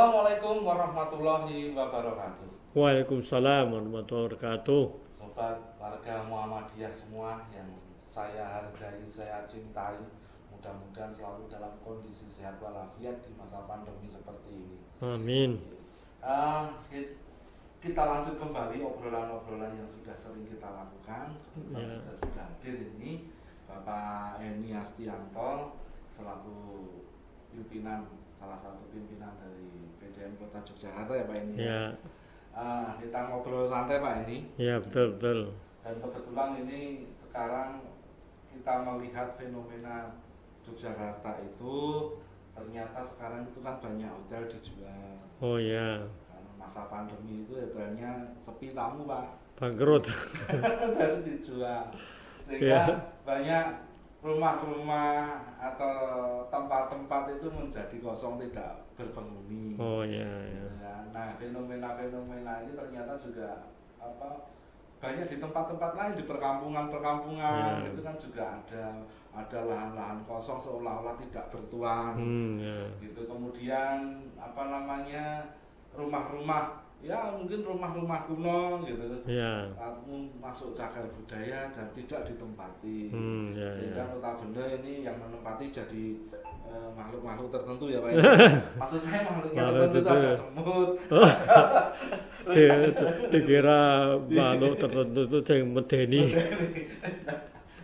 Assalamualaikum warahmatullahi wabarakatuh. Waalaikumsalam warahmatullahi wabarakatuh. Sobat warga Muhammadiyah semua yang saya hargai, saya cintai, mudah-mudahan selalu dalam kondisi sehat walafiat di masa pandemi seperti ini. Amin. Ah, kita lanjut kembali obrolan-obrolan yang sudah sering kita lakukan. Kebetulan sudah hadir ini Bapak Eni Astianto selaku salah satu pimpinan dari PDM Kota Yogyakarta ya Pak Eni. Ya. Kita ngobrol santai Pak Eni. Ya, betul. Dan kebetulan ini sekarang kita melihat fenomena Yogyakarta itu ternyata sekarang itu kan banyak hotel dijual. Oh ya. Karena masa pandemi itu hotelnya sepi tamu Pak. Bangkrut. Jadi dijual. Sehingga banyak rumah-rumah atau tempat-tempat itu menjadi kosong, tidak berpenghuni. Oh ya. Nah, fenomena-fenomena ini ternyata juga banyak di tempat-tempat lain, di perkampungan-perkampungan itu kan juga ada lahan-lahan kosong seolah-olah tidak bertuan. Gitu. Kemudian rumah-rumah ya mungkin rumah-rumah kuno gitu, masuk cagar budaya dan tidak ditempati, sehingga notabene ini yang menempati jadi makhluk-makhluk tertentu ya Pak. Maksud saya makhluknya tertentu itu ada semut. Dikira makhluk tertentu itu yang medeni.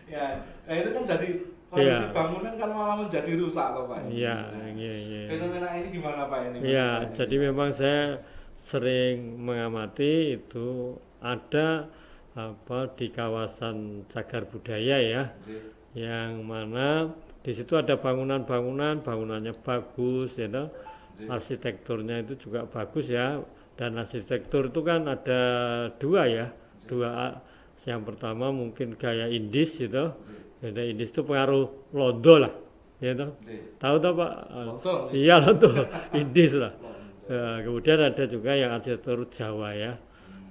Ya, nah itu kan jadi kondisi bangunan kan malah menjadi rusak toh Pak. Iya. Fenomena ini gimana Pak ini? Iya, jadi memang saya sering mengamati itu ada di kawasan cagar budaya ya, yang mana di situ ada bangunannya bagus ya, arsitekturnya itu juga bagus ya, dan arsitektur itu kan ada dua. Yang pertama mungkin gaya Indis gitu, Indis itu pengaruh Londo lah, gitu. Tahu Pak? Iya Londo, Indis lah. Kemudian ada juga yang arsitektur Jawa ya.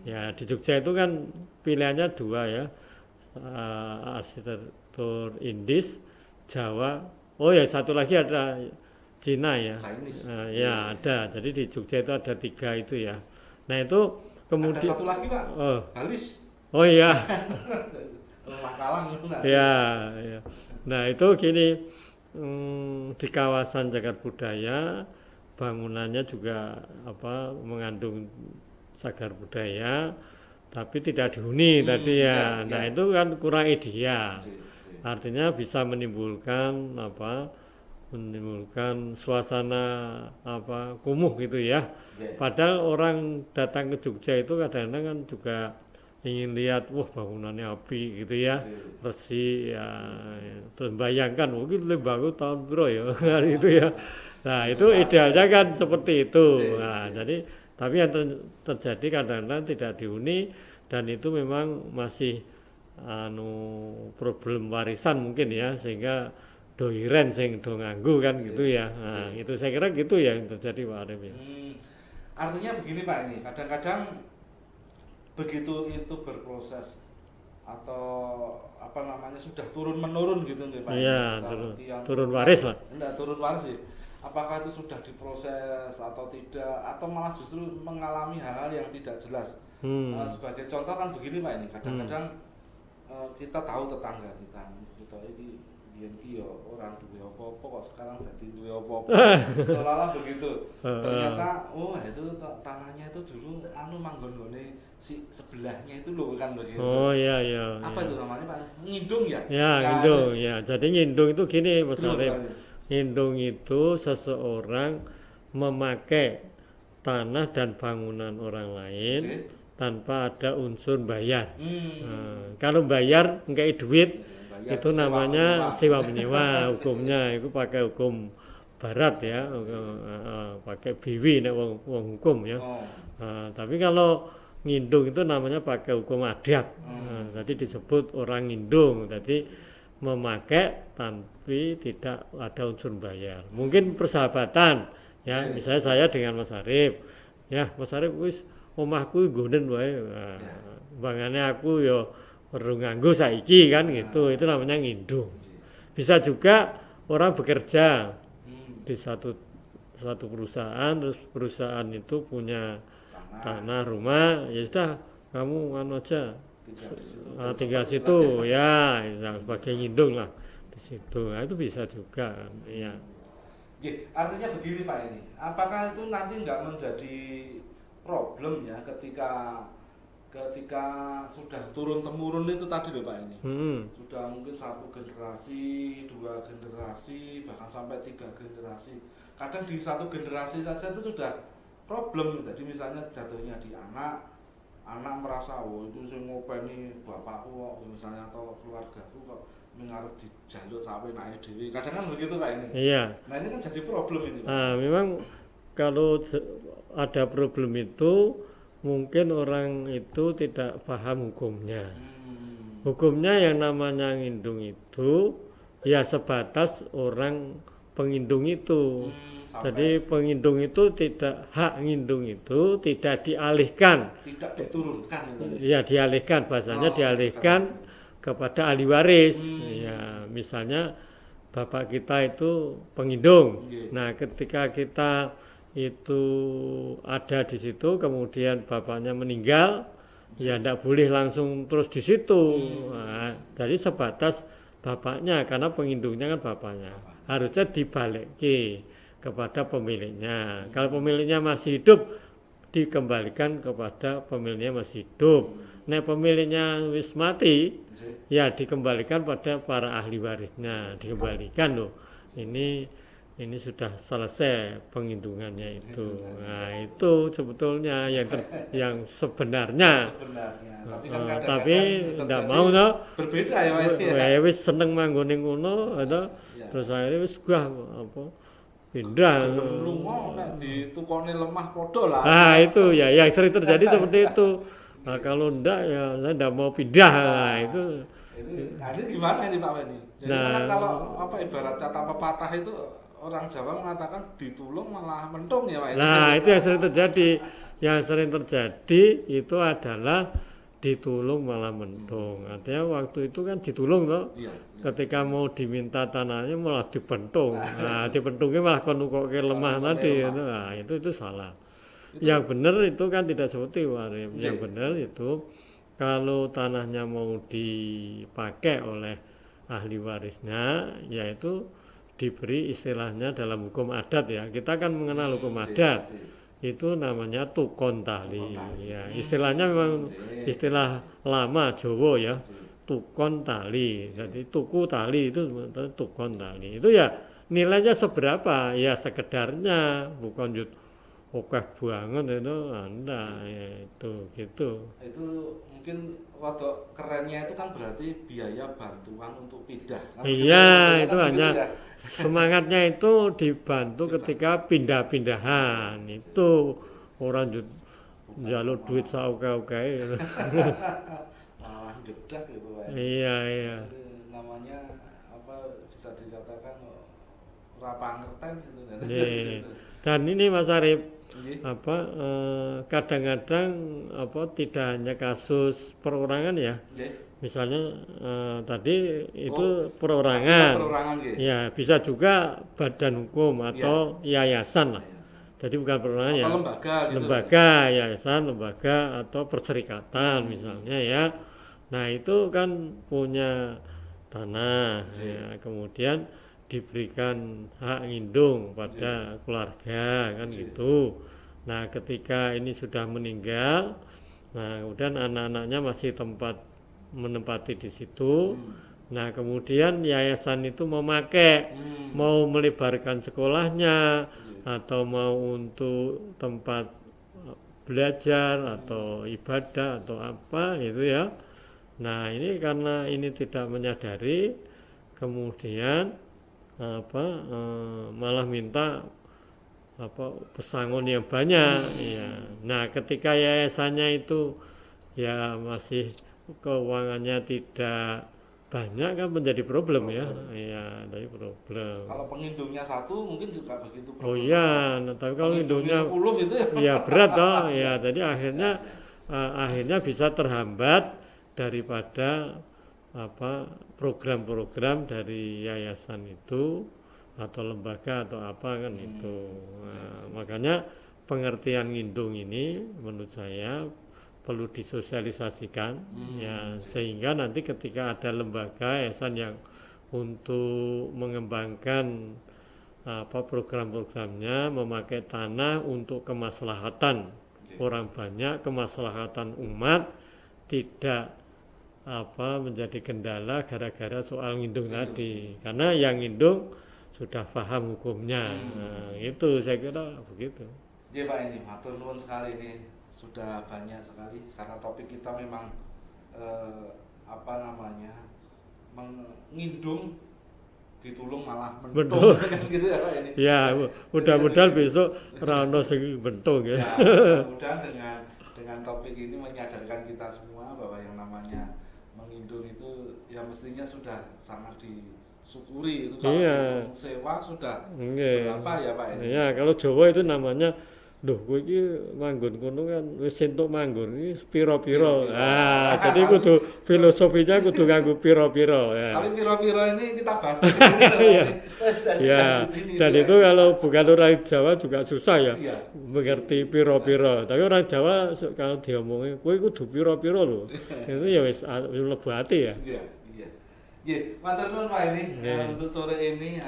Ya di Jogja itu kan pilihannya dua ya, arsitektur Indis, Jawa. Oh ya satu lagi ada Cina ya. Ya ada. Jadi di Jogja itu ada 3 itu ya. Nah itu kemudian. Ada satu lagi Pak. Halis. Oh iya. Makalang. Ya. Nah itu gini, di kawasan cagar budaya bangunannya juga mengandung cagar budaya tapi tidak dihuni tadi ya. Nah itu kan kurang ideal. Artinya bisa menimbulkan suasana kumuh gitu ya. Padahal orang datang ke Jogja itu kadang-kadang kan juga ingin lihat bangunannya api gitu ya, bersih ya. Terus bayangkan mungkin lebih bagus tahun bro ya itu ya. Nah itu idealnya kan seperti itu. Nah jadi tapi yang terjadi kadang-kadang tidak dihuni, dan itu memang masih problem warisan mungkin ya, sehingga doiren sing do nganggu kan gitu ya. Nah itu saya kira gitu ya yang terjadi Pak Arif ya. Artinya begini Pak, ini kadang-kadang begitu itu berproses atau sudah turun menurun gitu nih Pak. Iya, turun waris lah. Enggak turun waris sih. Apakah itu sudah diproses atau tidak, atau malah justru mengalami hal-hal yang tidak jelas. Sebagai contoh kan begini Pak, ini kadang-kadang kita tahu tetangga kita ini orang duwe apa-apa kok sekarang jadi duwe apa-apa. Seolah-olah begitu. Ternyata itu tanahnya itu dulu manggon-gone si sebelahnya itu loh kan begitu. Oh iya. Apa itu namanya Pak? Ngindung ya? Ya, ngindung ya. Jadi ngindung itu gini Mas Arif. Ngindung itu seseorang memakai tanah dan bangunan orang lain tanpa ada unsur bayar. Kalau bayar nggak duit itu namanya sewa menyewa. Hukumnya itu pakai hukum barat ya, pakai biwi nek wong hukum ya. Tapi kalau ngindung itu namanya pakai hukum adat. Jadi disebut orang ngindung. Jadi memakai tapi tidak ada unsur bayar. Mungkin persahabatan ya, misalnya saya dengan Mas Arif. Ya, Mas Arif wis omahku nggonen wae. Bangane aku yo perlu nganggo saiki kan gitu. Itu namanya ngindung. Bisa juga orang bekerja di satu suatu perusahaan, terus perusahaan itu punya tanah tanah, rumah, ya sudah kamu aja tinggal tinggal situ ya, sebagai ngindung lah di situ. Nah, itu bisa juga kan, ya. Oke, artinya begini Pak ini, apakah itu nanti nggak menjadi problem ya ketika ketika sudah turun temurun itu tadi loh Pak ini, sudah mungkin satu generasi, dua generasi, bahkan sampai 3 generasi. Kadang di satu generasi saja itu sudah problem. Jadi misalnya jatuhnya di anak merasa oh itu saya ngopeni bapakku kok misalnya atau keluargaku kok mengarep dijaluk sampai naik dewi. Kadang kan begitu Pak ini. Iya. Nah ini kan jadi problem ini Pak. Nah, memang kalau ada problem itu mungkin orang itu tidak paham hukumnya. Hukumnya yang namanya ngindung itu ya sebatas orang pengindung itu. Jadi pengindung itu tidak, hak ngindung itu tidak dialihkan. Tidak diturunkan. Ya dialihkan, bahasanya dialihkan kepada ahli waris. Ya, misalnya bapak kita itu pengindung. Nah, ketika kita itu ada di situ, kemudian bapaknya meninggal, ya tidak boleh langsung terus di situ. Nah, jadi sebatas bapaknya, karena pengindungnya kan bapaknya. Harusnya dibalikin kepada pemiliknya. Kalau pemiliknya masih hidup, dikembalikan kepada pemiliknya masih hidup. Nah, pemiliknya wis mati, ya dikembalikan pada para ahli warisnya, dikembalikan loh. Ini sudah selesai pengindungannya itu. Nah, itu sebetulnya yang sebenarnya. Tapi tidak mau no. Berbeda ya Pak. Ya wis seneng manggon ning ngono atau terus akhirnya wis gah apa pindah. Lunga nek ditukoni lemah padha lah. Nah, itu ya yang sering terjadi seperti itu. Nah, kalau enggak ya saya enggak mau pindah. Nah, itu ini gimana ini Pak Weni? Jadi kan kalau apa ibarat kata pepatah itu orang Jawa mengatakan ditulung malah mentung ya Pak. Nah, itu yang sering terjadi. Yang sering terjadi itu adalah ditulung malah mentung. Artinya waktu itu kan ditulung toh. Iya. Ketika mau diminta tanahnya malah dipentung. Nah, dipentungnya malah konukoke lemah tadi. Nah, itu salah. Yang benar itu kan tidak seperti Warim. Yang benar itu kalau tanahnya mau dipakai oleh ahli warisnya, yaitu diberi istilahnya dalam hukum adat ya. Kita kan mengenal hukum adat. Itu namanya tukon tali. Ya, istilahnya memang istilah lama Jawa ya. Tukon tali. Jadi tuku tali itu tukon tali. Itu ya nilainya seberapa? Ya sekedarnya, bukan oke banget itu Anda ya itu gitu. Itu mungkin waktu kerennya itu kan berarti biaya bantuan untuk pindah. Iya, itu hanya ya. Semangatnya itu dibantu ketika pindah-pindahan. Itu orang jalur duit sauka-uka gitu. Malah gedak gitu Pak. Iya. Namanya apa bisa dikatakan rapangerten gitu. Dan ini Mas Arif kadang-kadang tidak hanya kasus perorangan ya. Misalnya tadi itu perorangan. Ya, bisa juga badan hukum atau yayasan lah. Jadi bukan perorangan ya. Lembaga, yayasan, lembaga atau perserikatan misalnya ya. Nah, itu kan punya tanah ya, kemudian diberikan hak ngindung pada keluarga kan gitu. Nah, ketika ini sudah meninggal, nah kemudian anak-anaknya masih menempati di situ. Nah, kemudian yayasan itu memakai, mau melebarkan sekolahnya atau mau untuk tempat belajar atau ibadah atau apa itu ya. Nah, ini karena ini tidak menyadari, kemudian malah minta pesangon yang banyak ya. Nah, ketika yayasannya itu ya masih keuangannya tidak banyak kan menjadi problem ya. Ya, dari problem. Kalau pengindungnya satu mungkin juga begitu problem. Oh iya, nah, tapi kalau pengindungnya 10 gitu ya berat toh ya. Jadi akhirnya bisa terhambat daripada program-program dari yayasan itu atau lembaga atau apa kan itu. Nah, makanya pengertian ngindung ini menurut saya perlu disosialisasikan ya, sehingga nanti ketika ada lembaga yayasan yang untuk mengembangkan apa program-programnya memakai tanah untuk kemaslahatan orang banyak, kemaslahatan umat, tidak apa menjadi kendala gara-gara soal ngindung tadi, karena yang ngindung sudah paham hukumnya. Nah, itu saya kira begitu. Iya Pak, ini matur nuwun sekali, ini sudah banyak sekali karena topik kita memang apa namanya mengindung ditulung malah mentung kan gitu ya Pak ini. Ya, mudah-mudahan besok rano sing bentung ya. Mudah-mudahan dengan topik ini menyadarkan kita semua bahwa yang namanya mengindung itu ya mestinya sudah sangat disyukuri. Itu kalau sewa sudah berapa ya Pak ini? Ya, kalau Jawa itu namanya duh, kowe iki manggon kono kan wis entuk manggon iki pira-pira. Ah, jadi kudu filosofinya kudu nganggo pira-pira ya. Tapi pira-pira ini kita bahas ya, dan itu kalau bukan orang Jawa juga susah ya mengerti pira-pira. Tapi orang Jawa kalau diomongin kowe kudu pira-pira lho. Itu ya wis mlebu ati ya. Iya. Iya, matur nuwun Pak ini. Untuk sore ini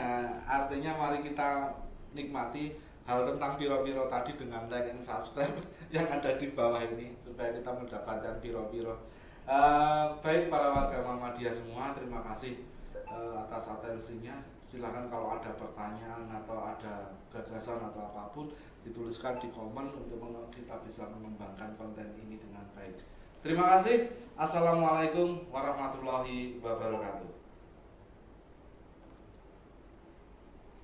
artinya mari kita nikmati hal tentang piro-piro tadi dengan like dan subscribe yang ada di bawah ini supaya kita mendapatkan piro-piro. Baik para warga Muhammadiyah semua, terima kasih atas atensinya. Silahkan kalau ada pertanyaan atau ada gagasan atau apapun dituliskan di komen untuk kita bisa mengembangkan konten ini dengan baik. Terima kasih. Assalamualaikum warahmatullahi wabarakatuh.